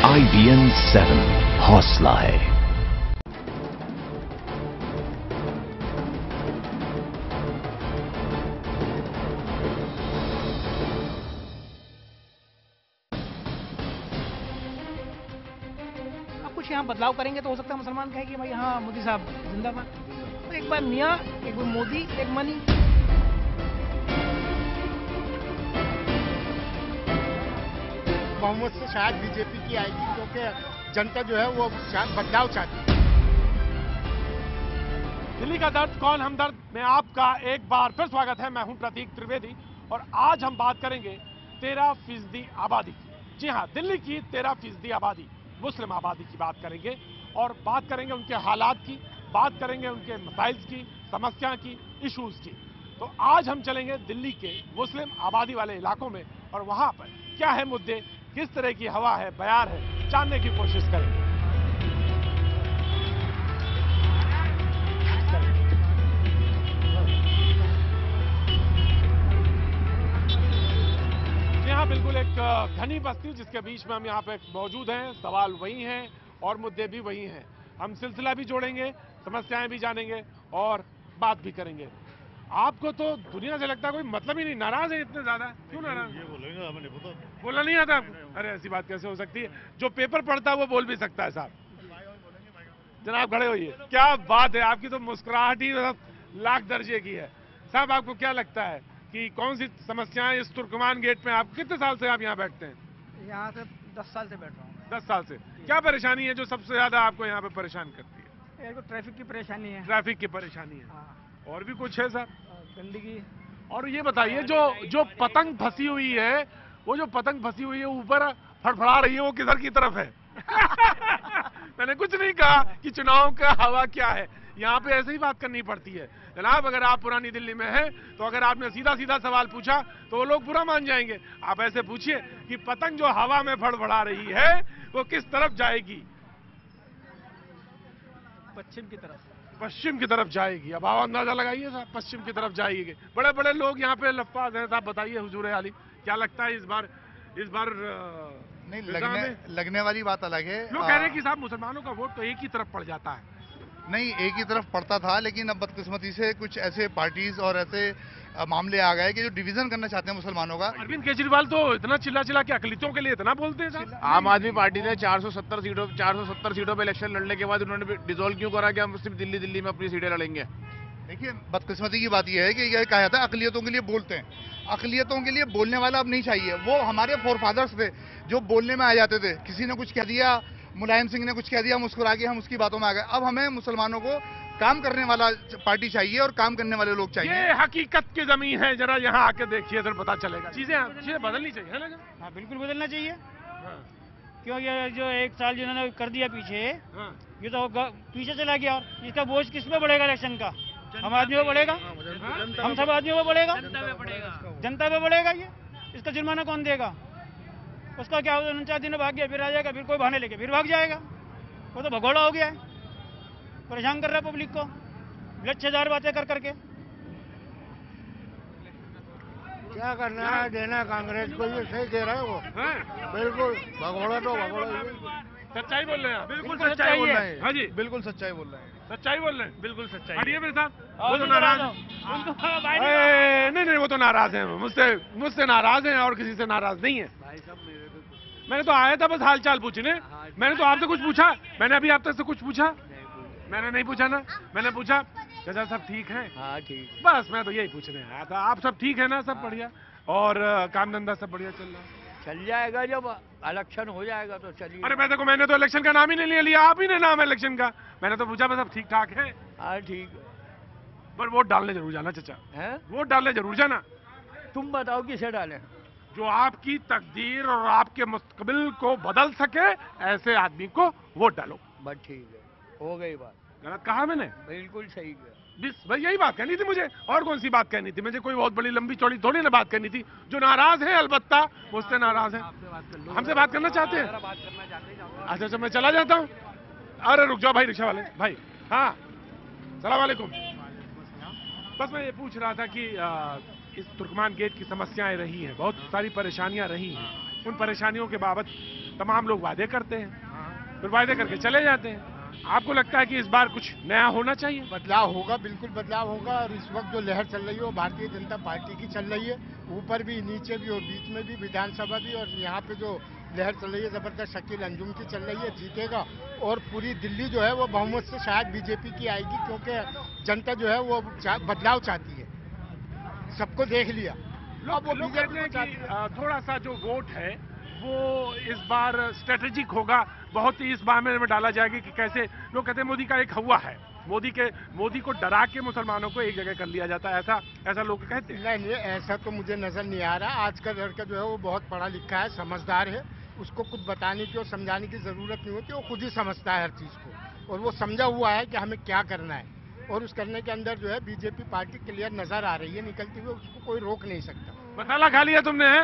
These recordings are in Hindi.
IBN 7 हौसला है। अब कुछ यहाँ बदलाव करेंगे तो हो सकता है मुसलमान कहे कि भाई हाँ मोदी साहब जिंदाबाद। तो एक बार मियाँ, एक बार मोदी, एक मनी। बहुमत से शायद बीजेपी की आएगी, क्योंकि जनता जो है वो शायद बदलाव चाहती है। दिल्ली का दर्द कौन हमदर्द में आपका एक बार फिर स्वागत है। मैं हूं प्रतीक त्रिवेदी और आज हम बात करेंगे 13% आबादी की। जी हां, दिल्ली की 13% आबादी, मुस्लिम आबादी की बात करेंगे और बात करेंगे उनके हालात की, बात करेंगे उनके मसाइल की, समस्या की, इश्यूज की। तो आज हम चलेंगे दिल्ली के मुस्लिम आबादी वाले इलाकों में और वहां पर क्या है मुद्दे, किस तरह की हवा है, बयार है, जानने की कोशिश करेंगे। यहाँ बिल्कुल एक घनी बस्ती जिसके बीच में हम यहाँ पे मौजूद हैं। सवाल वही हैं और मुद्दे भी वही हैं। हम सिलसिला भी जोड़ेंगे, समस्याएं भी जानेंगे और बात भी करेंगे। आपको तो दुनिया से लगता है कोई मतलब ही नहीं, नाराज है इतने ज्यादा, क्यों नाराज? ये बोलेंगे मैंने बोलना नहीं आता आपको? अरे ऐसी बात कैसे हो सकती है, जो पेपर पढ़ता है वो बोल भी सकता है। साहब जनाब खड़े होइए। क्या बात है, आपकी तो मुस्कुराहट ही लाख दर्जे की है। साहब आपको क्या लगता है कि कौन सी समस्याएं इस तुर्कमान गेट में, आप कितने साल से आप यहाँ बैठते हैं? यहाँ से 10 साल से बैठ रहा हूँ। 10 साल से। क्या परेशानी है जो सबसे ज्यादा आपको यहाँ पे परेशान करती है? एक तो ट्रैफिक की परेशानी है। ट्रैफिक की परेशानी है। हाँ। और भी कुछ है सर? गंदगी। और ये बताइए, जो पतंग फंसी हुई है, वो जो पतंग फंसी हुई है ऊपर फड़फड़ा रही है, वो किधर की तरफ है? मैंने कुछ नहीं कहा कि चुनाव का हवा क्या है, यहाँ पे ऐसे ही बात करनी पड़ती है। जनाब अगर आप पुरानी दिल्ली में हैं तो अगर आपने सीधा सीधा सवाल पूछा तो वो लोग बुरा मान जाएंगे। आप ऐसे पूछिए कि पतंग जो हवा में फड़फड़ा रही है वो किस तरफ जाएगी? पश्चिम की तरफ। पश्चिम की तरफ जाएगी। अब आप अंदाजा लगाइए साहब, पश्चिम की तरफ जाएगी। बड़े बड़े लोग यहाँ पे लफ्फाज हैं। साहब बताइए हुजूर आली, क्या लगता है इस बार नहीं लगने वाली बात अलग है। लोग कह रहे हैं कि साहब मुसलमानों का वोट तो एक ही तरफ पड़ जाता है। नहीं, एक ही तरफ पड़ता था, लेकिन अब बदकिस्मती से कुछ ऐसे पार्टीज और ऐसे मामले आ गए कि जो डिवीजन करना चाहते हैं मुसलमानों का। अरविंद केजरीवाल तो इतना चिल्ला चिल्ला के अकलितों के लिए इतना बोलते हैं साहब। आम आदमी पार्टी ने 470 सीटों पे इलेक्शन लड़ने के बाद उन्होंने डिसॉल्व क्यों करा कि हम सिर्फ दिल्ली में अपनी सीटें लड़ेंगे? देखिए, बदकिस्मती की बात यह है कि यह कहा जाता है अकलियतों के लिए बोलते हैं। अकलियतों के लिए बोलने वाला अब नहीं चाहिए। वो हमारे फोरफादर्स थे जो बोलने में आ जाते थे। किसी ने कुछ कह दिया, मुलायम सिंह ने कुछ कह दिया, मुस्कुरा के हम उसकी बातों में आ गए। अब हमें मुसलमानों को काम करने वाला पार्टी चाहिए और काम करने वाले लोग चाहिए। ये हकीकत की जमीन है, जरा यहाँ आके देखिए तो पता चलेगा। चीजें बदलनी चाहिए, है ना? हाँ बिल्कुल बदलना चाहिए। हाँ। क्यों ये जो 1 साल जिन्होंने कर दिया पीछे, हाँ। ये तो पीछे चला गया। और इसका बोझ किस पे बढ़ेगा इलेक्शन का? हम आदमियों पे बढ़ेगा, हम सब आदमियों पे बढ़ेगा, जनता पे बढ़ेगा। ये इसका जुर्माना कौन देगा? उसका क्या होगा? 4 दिन में भाग गया, फिर आ जाएगा, फिर कोई बहाने लेके फिर भाग जाएगा। वो तो भगोड़ा हो गया है, परेशान कर रहा है पब्लिक को लच्छेदार बातें कर करके। क्या करना है, देना कांग्रेस को, ये सही कह रहा है वो। बिल्कुल भगोड़ा तो भगोड़ा। सच्चाई बोल रहे हैं? बिल्कुल सच्चाई बोल रहे हैं। हाँ जी, बिल्कुल सच्चाई बोल रहे हैं। सच्चाई बोल रहे हैं, बिल्कुल सच्चाई। हटिए मेरे साथ। वो वो तो नाराज नहीं, वो तो नाराज हैं, मुझसे नाराज हैं और किसी से नाराज नहीं है। मैंने तो आया था बस हालचाल पूछने। मैंने तो आपसे कुछ पूछा? मैंने अभी आप तक से कुछ पूछा? मैंने नहीं पूछा ना। मैंने पूछा चाचा सब ठीक है? हाँ ठीक। बस मैं तो यही पूछने आया था। आप सब ठीक है ना? सब बढ़िया? और काम धंधा सब बढ़िया चल रहा है? चल जाएगा, जब इलेक्शन हो जाएगा तो चलिए। अरे मैंने तो इलेक्शन का नाम ही नहीं लिया। आप ही ने नाम है इलेक्शन का। मैंने तो पूछा बस अब ठीक ठाक है? हाँ ठीक है। पर वोट डालने जरूर जाना चाचा, हैं? वोट डालने जरूर जाना। तुम बताओ किसे डालें? जो आपकी तकदीर और आपके मुस्तकबिल को बदल सके, ऐसे आदमी को वोट डालो। बस ठीक है, हो गई बात। गलत कहा मैंने? बिल्कुल सही है। बस यही बात कहनी थी मुझे, और कौन सी बात कहनी थी मुझे? कोई बहुत बड़ी लंबी चौड़ी थोड़ी ना बात करनी थी। जो नाराज है अलबत्ता मुझसे नाराज है। हमसे बात करना चाहते हैं? अच्छा मैं चला जाता हूँ। अरे रुक जाओ भाई, रिक्शा वाले भाई। हाँ सलाम वालेकुम। बस मैं ये पूछ रहा था कि इस तुर्कमान गेट की समस्याएं रही हैं, बहुत सारी परेशानियां रही हैं। उन परेशानियों के बाबत तमाम लोग वादे करते हैं, फिर वादे करके चले जाते हैं। आपको लगता है कि इस बार कुछ नया होना चाहिए? बदलाव होगा, बिल्कुल बदलाव होगा। और इस वक्त जो लहर चल रही है वो भारतीय जनता पार्टी की चल रही है, ऊपर भी, नीचे भी और बीच में भी, विधानसभा भी। और यहाँ पे जो लहर चल रही है जबरदस्त, शकील अंजुम की चल रही है, जीतेगा। और पूरी दिल्ली जो है वो बहुमत से शायद बीजेपी की आएगी, क्योंकि जनता जो है वो बदलाव चाहती है। सबको देख लिया। लोग कहते हैं कि थोड़ा सा जो वोट है वो इस बार स्ट्रेटेजिक होगा, बहुत ही इस मामले में डाला जाएगा कि कैसे, लोग कहते हैं मोदी का एक हवा है, मोदी को डरा के मुसलमानों को एक जगह कर लिया जाता है, ऐसा लोग कहते हैं। नहीं, ऐसा तो मुझे नजर नहीं आ रहा। आज का लड़का जो है वो बहुत पढ़ा लिखा है, समझदार है, उसको कुछ बताने की और समझाने की जरूरत नहीं होती, वो खुद ही समझता है हर चीज को, और वो समझा हुआ है कि हमें क्या करना है। और उस करने के अंदर जो है बीजेपी पार्टी क्लियर नजर आ रही है निकलती हुई, उसको कोई रोक नहीं सकता। मसाला खा लिया तुमने? है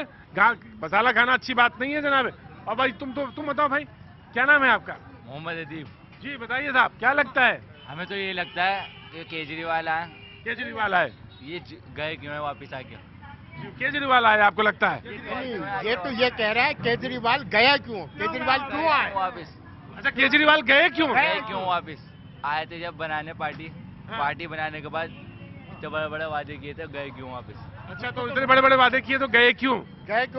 मसाला खाना अच्छी बात नहीं है जनाब। और भाई तुम बताओ भाई, क्या नाम है आपका? मोहम्मद अदीब। जी बताइए साहब, क्या लगता है? हमें तो ये लगता है कि केजरीवाल आए। केजरीवाल आए? ये गए क्यों है वापिस आके? केजरीवाल आए आपको लगता है? ये तो ये कह रहा है केजरीवाल गया क्यों, केजरीवाल क्यों आए वापिस? अच्छा, केजरीवाल गए क्यों? गए क्यों वापिस? आए थे जब बनाने पार्टी बनाने के बाद इतने बड़े बड़े वादे किए थे, गए क्यों वापिस? अच्छा, तो इतने बड़े बड़े वादे किए तो गए क्यों?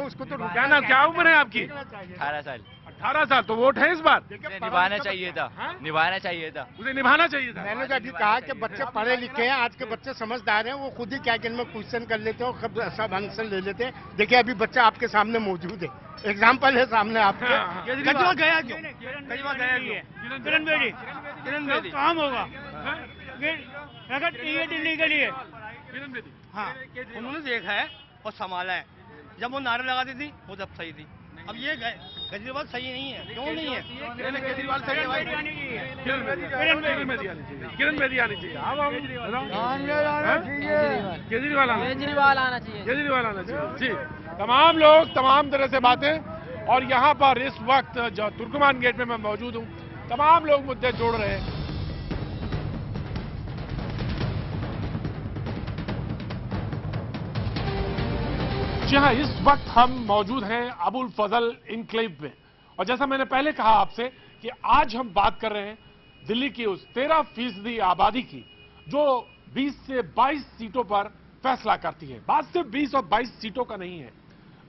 उसको तो क्या ना, क्या उम्र है आपकी? 18 साल। 18 साल, तो वोट है इस बार? निभाना चाहिए था, निभाना चाहिए था, उसे निभाना चाहिए था। मैंने तो अभी कहा कि बच्चे पढ़े लिखे हैं, आज के बच्चे समझदार हैं, वो खुद ही क्या में क्वेश्चन कर लेते हैं और सब आंसर ले लेते हैं। देखिए अभी बच्चा आपके सामने मौजूद है, एग्जाम्पल है सामने आपके। केजरीवाल गया क्यों? केजरीवाल गया क्यों? किरण बेदी काम होगा ये दिल्ली के लिए। हाँ, उन्होंने देखा है और संभाला है। जब वो नारे लगाती थी वो जब सही थी, अब ये केजरीवाल सही नहीं है। क्यों नहीं है? केजरीवाल सही है भाई। किरण बेदी आनी चाहिए। केजरीवाल आना चाहिए। जी, तमाम लोग तमाम तरह से बातें। और यहाँ पर इस वक्त जो तुर्कमान गेट में मैं मौजूद हूँ, तमाम लोग मुद्दे जोड़ रहे हैं। जी हाँ, इस वक्त हम मौजूद हैं अबुल फजल इनक्लेव में। और जैसा मैंने पहले कहा आपसे कि आज हम बात कर रहे हैं दिल्ली की उस 13% आबादी की जो 20 से 22 सीटों पर फैसला करती है। बात सिर्फ 20 और 22 सीटों का नहीं है,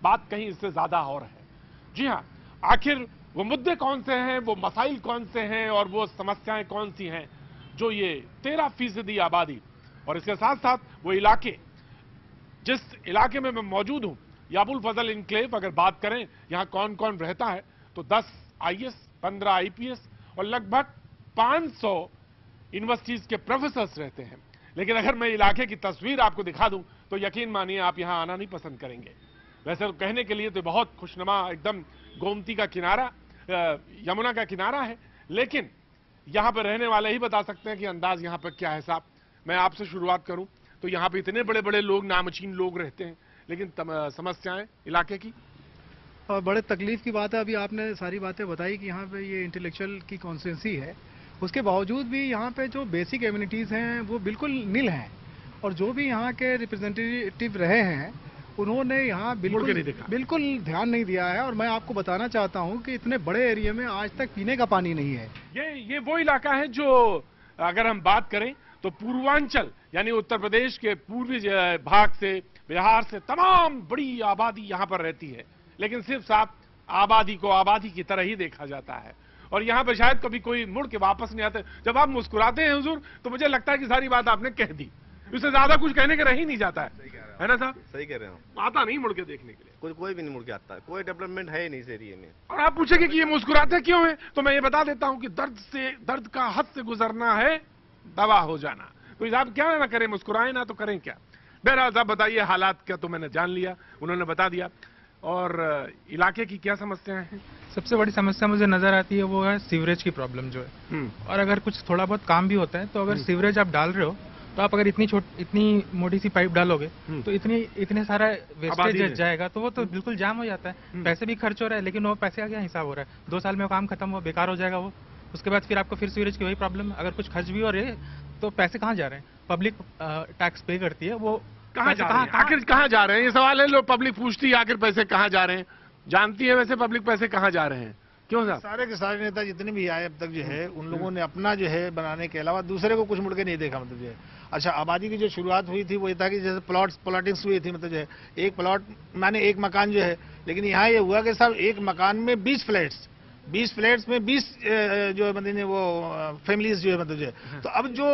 बात कहीं इससे ज्यादा और है। जी हाँ, आखिर वो मुद्दे कौन से हैं, वो मसाइल कौन से हैं और वो समस्याएं कौन सी हैं जो ये 13% आबादी और इसके साथ साथ वो इलाके, जिस इलाके में मैं मौजूद हूं, अबुल फजल इनक्लेव, अगर बात करें यहां कौन कौन रहता है तो 10 IAS, 15 IPS और लगभग 500 यूनिवर्सिटीज के प्रोफेसर्स रहते हैं। लेकिन अगर मैं इलाके की तस्वीर आपको दिखा दूं तो यकीन मानिए आप यहां आना नहीं पसंद करेंगे। वैसे तो कहने के लिए तो बहुत खुशनुमा, एकदम गोमती का किनारा, यमुना का किनारा है, लेकिन यहां पर रहने वाले ही बता सकते हैं कि अंदाज यहां पर क्या है। साहब, मैं आपसे शुरुआत करूं तो यहाँ पे इतने बड़े बड़े लोग, नामचीन लोग रहते हैं, लेकिन समस्याएं इलाके की। और बड़े तकलीफ की बात है, अभी आपने सारी बातें बताई कि यहाँ पे ये इंटेलेक्चुअल की कॉन्स्टिट्यूंसी है, उसके बावजूद भी यहाँ पे जो बेसिक एमिनिटीज हैं वो बिल्कुल नील हैं। और जो भी यहाँ के रिप्रेजेंटेटिव रहे हैं उन्होंने यहाँ बिल्कुल ध्यान नहीं दिया है। और मैं आपको बताना चाहता हूँ कि इतने बड़े एरिया में आज तक पीने का पानी नहीं है। ये वो इलाका है जो, अगर हम बात करें तो पूर्वांचल यानी उत्तर प्रदेश के पूर्वी भाग से, बिहार से तमाम बड़ी आबादी यहां पर रहती है, लेकिन सिर्फ साफ आबादी को आबादी की तरह ही देखा जाता है। और यहां पर शायद कभी कोई मुड़ के वापस नहीं आते। जब आप मुस्कुराते हैं हुजूर तो मुझे लगता है कि सारी बात आपने कह दी, उससे ज्यादा कुछ कहने के रह ही नहीं जाता है ना साहब? सही कह रहे हो, आता नहीं मुड़ के देखने के लिए, कोई भी नहीं मुड़ के आता, कोई डेवलपमेंट है ही नहीं इस एरिया में। और आप पूछेंगे कि ये मुस्कुराते क्यों है, तो मैं ये बता देता हूं कि दर्द का हद से गुजरना है दवा हो जाना। तो साहब क्या ना करें, मुस्कुराए ना तो करें क्या। बहरहाल साहब बताइए, हालात क्या तो मैंने जान लिया, उन्होंने बता दिया। और इलाके की क्या समस्याएं हैं? सबसे बड़ी समस्या मुझे नजर आती है वो है सीवरेज की प्रॉब्लम जो है। और अगर कुछ थोड़ा बहुत काम भी होता है तो अगर सीवरेज आप डाल रहे हो तो आप अगर इतनी मोटी सी पाइप डालोगे तो इतने सारा वेस्टेज जाएगा तो वो तो बिल्कुल जाम हो जाता है। पैसे भी खर्च हो रहा है, लेकिन वो पैसे का क्या हिसाब हो रहा है? 2 साल में काम खत्म हो, बेकार हो जाएगा वो। उसके बाद फिर आपको फिर सीवरेज की वही प्रॉब्लम। अगर कुछ खर्च भी हो रहे हैं तो पैसे कहाँ जा रहे हैं? पब्लिक टैक्स पे करती है, वो कहाँ जा रहे हैं? आखिर कहाँ जा रहे हैं, ये सवाल है। लोग पब्लिक पूछती है आखिर पैसे कहाँ जा रहे हैं। जानती है वैसे पब्लिक पैसे कहाँ जा रहे हैं, क्यों साहब? सारे के सारे नेता जितने भी आए अब तक जो है उन लोगों ने अपना जो है बनाने के अलावा दूसरे को कुछ मुड़ के नहीं देखा, मतलब जो है। अच्छा, आबादी की जो शुरुआत हुई थी वो ये था कि जैसे प्लॉटिंग्स हुई थी, मतलब जो है एक प्लॉट माने एक मकान जो है, लेकिन यहाँ ये हुआ कि साहब एक मकान में 20 फ्लैट्स में 20 जो है मतलब वो फैमिलीज जो है मतलब जो है। तो अब जो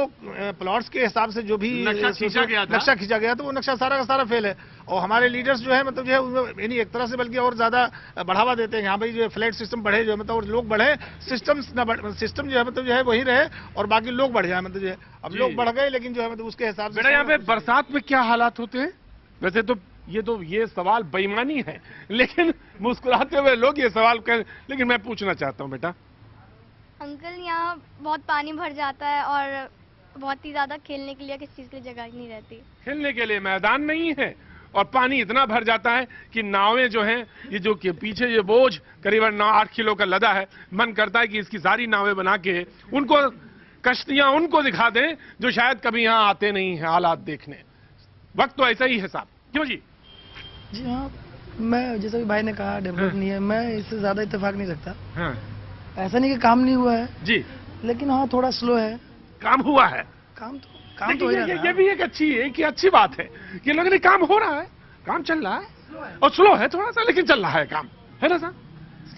प्लॉट्स के हिसाब से जो भी नक्शा खींचा गया तो वो नक्शा सारा का सारा फेल है। और हमारे लीडर्स जो है मतलब जो है यानी एक तरह से बल्कि और ज्यादा बढ़ावा देते हैं यहाँ भाई जो फ्लैट सिस्टम बढ़े, जो मतलब और लोग बढ़े, सिस्टम जो है मतलब जो है वही रहे और बाकी लोग बढ़ जाए, मतलब जो है अब लोग बढ़ गए लेकिन जो है मतलब उसके हिसाब से। बेटा यहाँ पे बरसात में क्या हालात होते हैं? वैसे तो ये सवाल बेईमानी है, लेकिन मुस्कुराते हुए लोग ये सवाल कर, लेकिन मैं पूछना चाहता हूँ बेटा। अंकल यहाँ बहुत पानी भर जाता है और बहुत ही ज्यादा खेलने के लिए किसी चीज की जगह ही नहीं रहती, खेलने के लिए मैदान नहीं है और पानी इतना भर जाता है कि नावें जो हैं, ये जो कि पीछे ये बोझ करीबन 9-8 किलो का लदा है, मन करता है कि इसकी सारी नावें बना के उनको कश्तियां उनको दिखा दें जो शायद कभी यहाँ आते नहीं है हालात देखने। वक्त तो ऐसा ही है साहब, क्यों जी? जी हाँ, मैं जैसा कि भाई ने कहा डेवलप नहीं है, मैं इससे ज्यादा इत्तेफाक नहीं रखता। हाँ। ऐसा नहीं कि काम नहीं हुआ है जी, लेकिन हाँ थोड़ा स्लो है। काम हुआ है, काम तो हो रहा है। ये भी एक अच्छी बात है कि लोगों ने काम हो रहा है, काम चल रहा है और स्लो है थोड़ा सा, लेकिन चल रहा है काम, है ना साहब?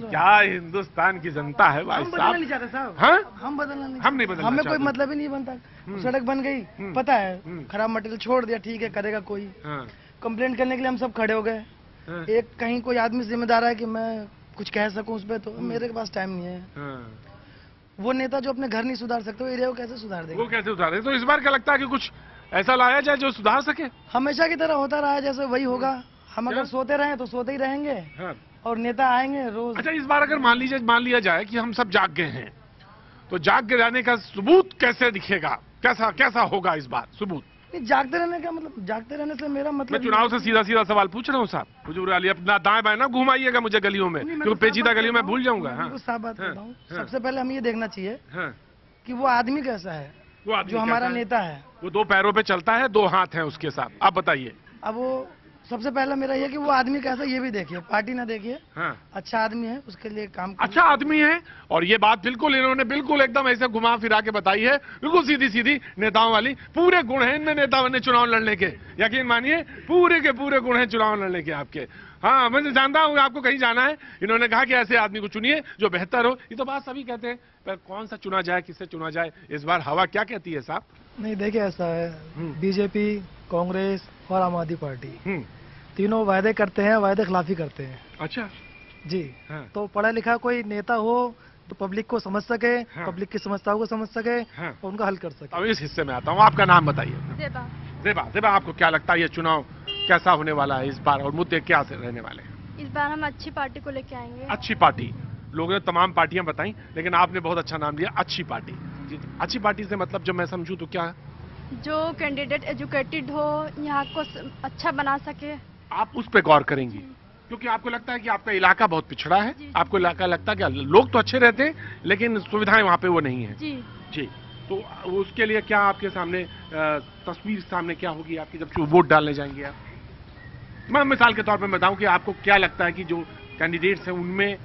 क्या हिंदुस्तान की जनता है भाई साहब। हम नहीं चाहते साहब। हाँ? हम बदलना नहीं, हम नहीं बदलना, हमें कोई मतलब ही नहीं बनता। सड़क बन गई, पता है खराब मटेरियल छोड़ दिया, ठीक है करेगा कोई। कंप्लेंट करने के लिए हम सब खड़े हो गए। एक कहीं कोई आदमी जिम्मेदार है कि मैं कुछ कह सकूं उस पर, तो मेरे के पास टाइम नहीं है। वो नेता जो अपने घर नहीं सुधार सकते, वो एरिया को कैसे सुधार देगा? वो कैसे सुधार देगा? तो इस बार क्या लगता है कि कुछ ऐसा लाया जाए जो सुधार सके? हमेशा की तरह होता रहा है जैसे वही होगा। हम अगर सोते रहे तो सोते ही रहेंगे और नेता आएंगे रोज। अच्छा, इस बार अगर मान लिया जाए कि हम सब जाग गए हैं, तो जाग के रहने का सबूत कैसे दिखेगा? कैसा होगा इस बार सबूत? जागते रहने का मतलब, जागते रहने से मेरा मतलब, मैं चुनाव से सीधा सवाल पूछ रहा हूँ साहब। मुझे अपना दाएं बाएं ना घुमाइएगा मुझे गलियों में, क्योंकि पेचीदा गलियों में भूल जाऊंगा। साफ बात बताऊँ, सबसे पहले हमें ये देखना चाहिए कि वो आदमी कैसा है, जो हमारा नेता है। वो 2 पैरों पे चलता है, 2 हाथ हैं उसके साथ, आप बताइए। अब वो सबसे पहला मेरा ये कि वो आदमी कैसा, ये भी देखिए, पार्टी ना देखिए। अच्छा आदमी है, उसके लिए काम अच्छा आदमी है। और ये बात बिल्कुल इन्होंने बिल्कुल एकदम ऐसे घुमा फिरा के बताई है, बिल्कुल सीधी नेताओं वाली। पूरे गुण हैं इनमें नेता बनने, चुनाव लड़ने के, यकीन मानिए पूरे के पूरे गुण हैं चुनाव लड़ने के आपके। हाँ, मैं जानता हूँ आपको कहीं जाना है। इन्होंने कहा कि ऐसे आदमी को चुनिए जो बेहतर हो। ये तो बात सभी कहते हैं, पर कौन सा चुना जाए, किससे चुना जाए? इस बार हवा क्या कहती है साहब? नहीं देखिए, ऐसा है बीजेपी, कांग्रेस और आम आदमी पार्टी तीनों वायदे करते हैं, वायदे खिलाफी करते हैं। अच्छा जी। तो पढ़ा लिखा कोई नेता हो तो पब्लिक को समझ सके, पब्लिक की समस्याओं को समझ सके और उनका हल कर सके। अब इस हिस्से में आता हूँ, आपका नाम बताइए। ज़ेबा, आपको क्या लगता है ये चुनाव कैसा होने वाला है इस बार और मुद्दे क्या से रहने वाले हैं? इस बार हम अच्छी पार्टी को लेके आएंगे। अच्छी पार्टी? लोगों ने तमाम पार्टियां बताई, लेकिन आपने बहुत अच्छा नाम लिया, अच्छी पार्टी। अच्छी पार्टी से मतलब जब मैं समझूं तो क्या है? जो कैंडिडेट एजुकेटेड हो, यहाँ को अच्छा बना सके। आप उस पे गौर करेंगी क्योंकि आपको लगता है कि आपका इलाका बहुत पिछड़ा है। आपको इलाका लगता है कि लोग तो अच्छे रहते हैं लेकिन सुविधाएं वहाँ पे वो नहीं है। जी। तो उसके लिए क्या आपके सामने तस्वीर सामने क्या होगी आपकी जब वोट डालने जाएंगे आप? मैं मिसाल के तौर पर बताऊं कि आपको क्या लगता है कि जो कैंडिडेट्स हैं उनमें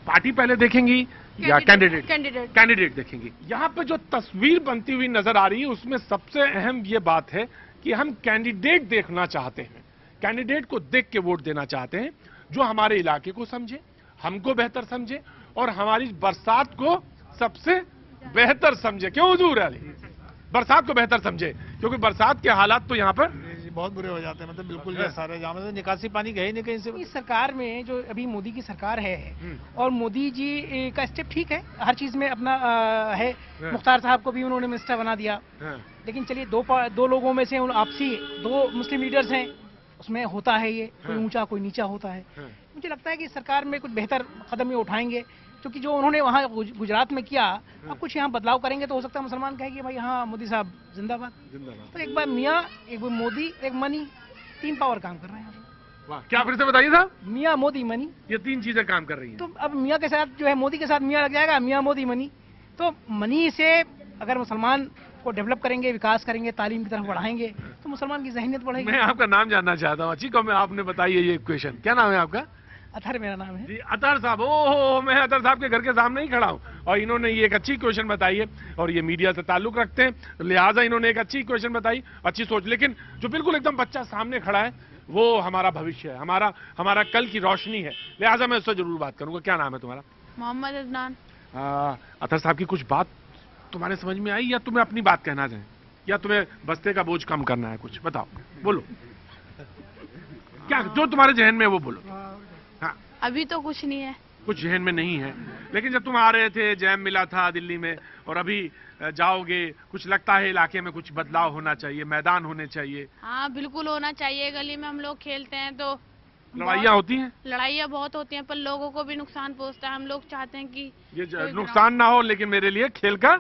पार्टी पहले देखेंगी या कैंडिडेट देखेंगी? यहाँ पे जो तस्वीर बनती हुई नजर आ रही है उसमें सबसे अहम ये बात है कि हम कैंडिडेट देखना चाहते हैं, कैंडिडेट को देख के वोट देना चाहते हैं जो हमारे इलाके को समझे, हमको बेहतर समझे और हमारी बरसात को सबसे बेहतर समझे। क्यों हुजूर अली? बरसात को बेहतर समझे क्योंकि बरसात के हालात तो यहाँ पर बहुत बुरे हो जाते हैं, मतलब बिल्कुल जो सारे जहाँ में निकासी पानी गए नहीं कहीं से। इस सरकार में जो अभी मोदी की सरकार है और मोदी जी का स्टेप ठीक है, हर चीज में अपना है। मुख्तार साहब को भी उन्होंने मिनिस्टर बना दिया, लेकिन चलिए दो लोगों में से आपसी 2 मुस्लिम लीडर्स हैं, उसमें होता है ये कोई ऊंचा कोई नीचा होता है। मुझे लगता है कि सरकार में कुछ बेहतर कदम ये उठाएंगे क्योंकि जो उन्होंने वहाँ गुजरात में किया, अब कुछ यहाँ बदलाव करेंगे तो हो सकता है मुसलमान कहेंगे भाई हाँ मोदी साहब जिंदाबाद। तो एक बार मियाँ, एक बार मोदी, एक मनी, 3 पावर काम कर रहे हैं। वाह, क्या फिर से बताइए साहब? मियाँ मोदी मनी, ये 3 चीजें काम कर रही हैं। तो अब मियाँ के साथ जो है मोदी के साथ मियाँ लग जाएगा, मियाँ मोदी मनी। तो मनी से अगर मुसलमान को डेवलप करेंगे, विकास करेंगे, तालीम की तरफ बढ़ाएंगे तो मुसलमान की ज़हनियत बढ़ेगी। मैं आपका नाम जानना चाहता हूँ। अच्छी कम आपने बताई है ये क्वेश्चन, क्या नाम है आपका? अतहर मेरा नाम है जी। अतहर साहब, ओहो, मैं अतहर साहब के घर के सामने ही खड़ा हूँ और इन्होंने ये एक अच्छी क्वेश्चन बताई है और ये मीडिया से ताल्लुक रखते हैं, लिहाजा इन्होंने एक अच्छी क्वेश्चन बताई, अच्छी सोच। लेकिन जो बिल्कुल एकदम बच्चा सामने खड़ा है वो हमारा भविष्य है, हमारा कल की रोशनी है, लिहाजा मैं उससे जरूर बात करूंगा। क्या नाम है तुम्हारा? मोहम्मद अदनान। अतहर साहब की कुछ बात तुम्हारे समझ में आई या तुम्हें अपनी बात कहना चाहें या तुम्हें बस्ते का बोझ कम करना है? कुछ बताओ, बोलो, क्या जो तुम्हारे जहन में है वो बोलो। हाँ, अभी तो कुछ नहीं है, कुछ जहन में नहीं है, लेकिन जब तुम आ रहे थे जैम मिला था दिल्ली में और अभी जाओगे, कुछ लगता है इलाके में कुछ बदलाव होना चाहिए, मैदान होने चाहिए? हाँ बिल्कुल होना चाहिए। गली में हम लोग खेलते हैं तो लड़ाइयाँ होती हैं, लड़ाइयाँ बहुत होती हैं, पर लोगों को भी नुकसान पहुंचता है। हम लोग चाहते हैं कि ये नुकसान ना हो, लेकिन मेरे लिए खेल का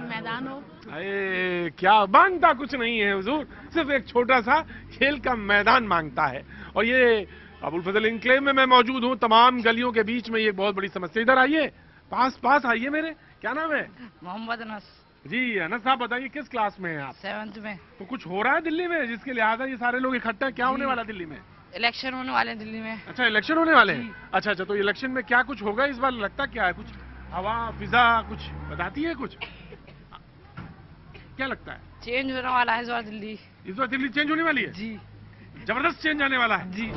मैदान हो। अरे क्या मांगता कुछ नहीं है हुजूर, सिर्फ एक छोटा सा खेल का मैदान मांगता है। और ये अबुल फजल इनक्लेव में मैं मौजूद हूँ, तमाम गलियों के बीच में ये बहुत बड़ी समस्या। इधर आइए, पास आइए मेरे। क्या नाम है? मोहम्मद अनस। जी अनस साहब, बताइए किस क्लास में हैं आप? 7th में। तो कुछ हो रहा है दिल्ली में जिसके लिहाजा ये सारे लोग इकट्ठा? क्या होने वाला दिल्ली में? इलेक्शन होने वाले हैं दिल्ली में। अच्छा, इलेक्शन होने वाले हैं। अच्छा, तो इलेक्शन में क्या कुछ होगा इस बार? लगता क्या है? कुछ हवा फिजा कुछ बताती है? कुछ क्या लगता है? चेंज होने वाला है इस बार दिल्ली। इस बार दिल्ली चेंज होने वाली है? जी, जबरदस्त चेंज आने वाला है जी।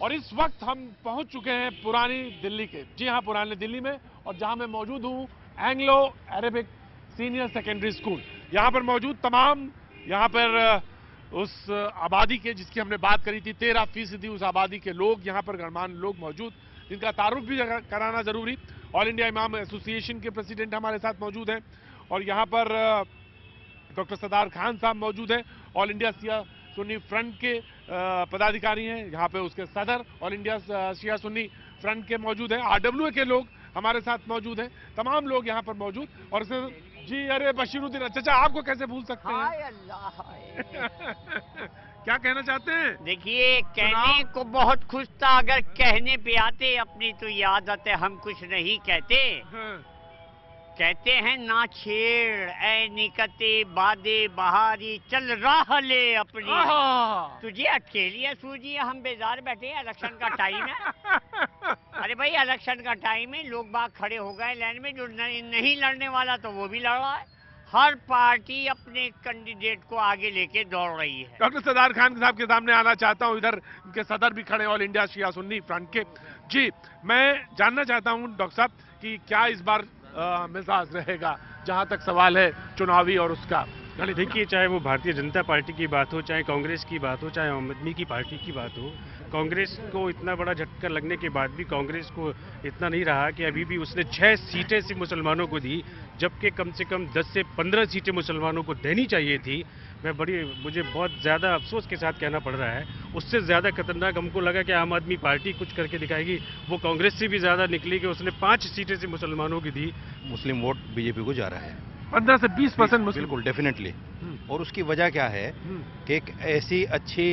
और इस वक्त हम पहुंच चुके हैं पुरानी दिल्ली के, जी हाँ पुरानी दिल्ली में, और जहां मैं मौजूद हूं Anglo Arabic senior secondary school. यहां पर मौजूद तमाम, यहां पर उस आबादी के जिसकी हमने बात करी थी, 13% उस आबादी के लोग, यहां पर गणमान्य लोग मौजूद, जिनका तारुफ भी कराना जरूरी। ऑल इंडिया इमाम एसोसिएशन के प्रेसिडेंट हमारे साथ मौजूद हैं और यहाँ पर डॉक्टर सदार खान साहब मौजूद हैं, ऑल इंडिया शिया सुन्नी फ्रंट के पदाधिकारी हैं, यहाँ पे उसके सदर ऑल इंडिया शिया सुन्नी फ्रंट के मौजूद हैं, आरडब्ल्यूए के लोग हमारे साथ मौजूद हैं, तमाम लोग यहाँ पर मौजूद। और जी अरे बशीरुद्दीन चाचा, आपको कैसे भूल सकते हैं? क्या कहना चाहते हैं? देखिए, कहने को बहुत खुश था, अगर कहने पे आते अपनी तो याद आते, हम कुछ नहीं कहते। कहते हैं ना छेड़ ऐ निकते बादे बहारी, चल राह ले अपनी, तुझे अकेली सूझी, हम बेजार बैठे हैं, इलेक्शन का टाइम है। अरे भाई इलेक्शन का टाइम है, लोग बाग खड़े हो गए लाइन में, जो नहीं लड़ने वाला तो वो भी लड़ रहा है। हर पार्टी अपने कैंडिडेट को आगे लेके दौड़ रही है। डॉक्टर सदार खान साहब के सामने आना चाहता हूं, इधर उनके सदर भी खड़े ऑल इंडिया शिया सुन्नी फ्रंट के। जी मैं जानना चाहता हूं डॉक्टर साहब कि क्या इस बार मिजाज रहेगा, जहां तक सवाल है चुनावी और उसका? देखिए, चाहे वो भारतीय जनता पार्टी की बात हो, चाहे कांग्रेस की बात हो, चाहे आम आदमी की पार्टी की बात हो, कांग्रेस को इतना बड़ा झटका लगने के बाद भी कांग्रेस को इतना नहीं रहा कि अभी भी उसने 6 सीटें सिर्फ मुसलमानों को दी, जबकि कम से कम 10 से 15 सीटें मुसलमानों को देनी चाहिए थी। मुझे बहुत ज़्यादा अफसोस के साथ कहना पड़ रहा है, उससे ज़्यादा खतरनाक हमको लगा कि आम आदमी पार्टी कुछ करके दिखाएगी, वो कांग्रेस से भी ज़्यादा निकली कि उसने 5 सीटें से मुसलमानों की दी। मुस्लिम वोट बीजेपी को जा रहा है 15 से 20%। बिल्कुल डेफिनेटली। और उसकी वजह क्या है कि एक ऐसी अच्छी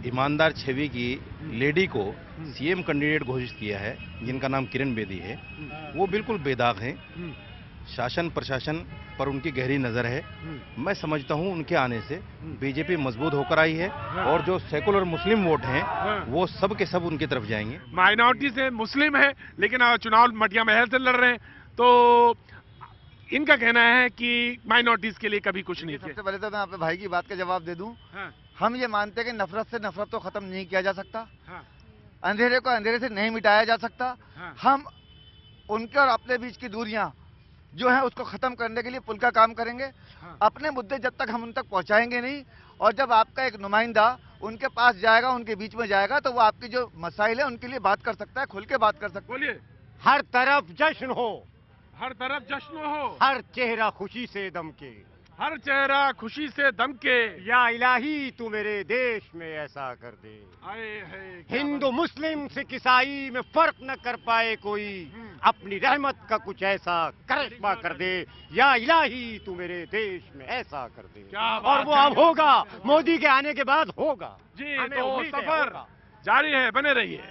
ईमानदार छवि की लेडी को सीएम कैंडिडेट घोषित किया है, जिनका नाम किरण बेदी है। वो बिल्कुल बेदाग हैं, शासन प्रशासन पर उनकी गहरी नजर है। मैं समझता हूं उनके आने से बीजेपी मजबूत होकर आई है और जो सेकुलर मुस्लिम वोट हैं वो सब के सब उनकी तरफ जाएंगे। माइनॉरिटी से मुस्लिम है, लेकिन चुनाव मटिया महल से लड़ रहे हैं, तो इनका कहना है कि माइनॉरिटीज के लिए कभी कुछ नहीं। सबसे पहले तो मैं अपने भाई की बात का जवाब दे दूं। हम ये मानते हैं कि नफरत से नफरत तो खत्म नहीं किया जा सकता, अंधेरे को अंधेरे से नहीं मिटाया जा सकता। हम उनके और अपने बीच की दूरियां जो है उसको खत्म करने के लिए पुल का काम करेंगे। अपने मुद्दे जब तक हम उन तक पहुंचाएंगे नहीं, और जब आपका एक नुमाइंदा उनके पास जाएगा, उनके बीच में जाएगा, तो वो आपकी जो मसाइल है उनके लिए बात कर सकता है, खुल के बात कर सकता है। बोलिए। हर तरफ जश्न हो, हर तरफ जश्न हो, हर चेहरा खुशी से दमके, हर चेहरा खुशी से दमके, या इलाही तू मेरे देश में ऐसा कर दे। हिंदू मुस्लिम सिख ईसाई में फर्क न कर पाए कोई, अपनी रहमत का कुछ ऐसा करिश्मा कर दे, या इलाही तू मेरे देश में ऐसा कर दे। और वो अब होगा, मोदी के आने के बाद होगा। जी तो सफर जारी है, बने रहिए।